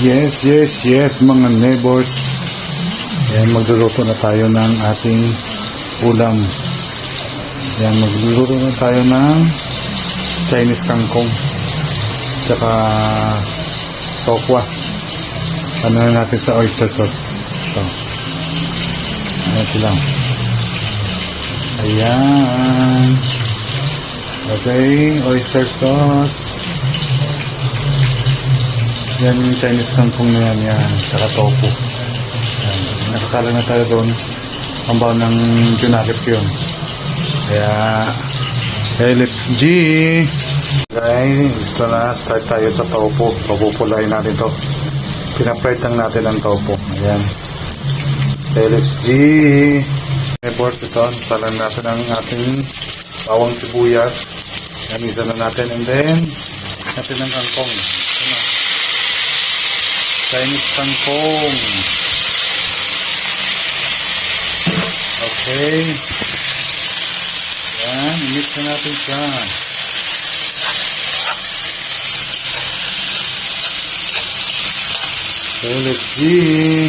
Yes mga neighbors. Yan, magluluto na tayo ng ating ulam. Yan, magluluto na tayo ng Chinese kangkong tsaka tokwa. Ano na natin sa oyster sauce. Ito. Ito lang. Ayan. Okay, oyster sauce. Yan yung Chinese kangkong na yan. Tsaka tofu. Yan. Nakasala na tayo doon. Pambaw ng junakis ko yun. Kaya, okay, let's G! Okay, gusto na. Start tayo sa tofu. Papupulayin natin to. Pinaprite lang natin ang tofu. Ayan. Okay, let's G! Okay, board ito. Salan natin ang ating bawang sibuyas. Yan, isa na natin. And then, natin ang kangkong. Chinese kangkong. Okay. Yan, mix na natin siya. Okay, let's see.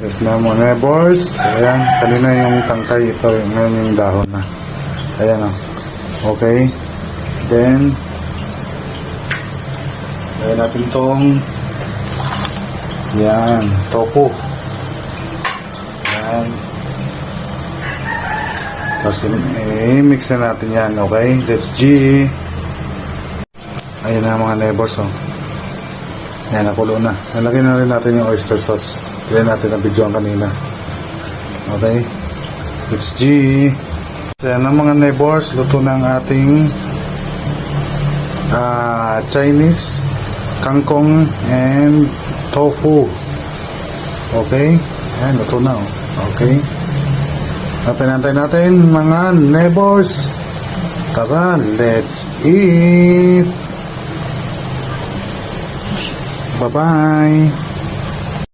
Yes na mga neighbors. Ayan, kanina yung tangkay. Ito, ngayon yung dahon na. Ayan o. Okay. Then, ayan natin tong yan, tofu. Yan. Tapos, mix na natin yan, okay? Let's G. Ayan na mga neighbors, oh. Yan, nakulo na. Nalagyan na rin natin yung oyster sauce. Yan natin ang video kanina. Okay? Let's G. So, yan na mga neighbors. Luto na ang ating Chinese kangkong and tofu. Okay? Ayan, luto na, oh. Okay? Pinantay natin mga neighbors. Tara, let's eat. Bye-bye.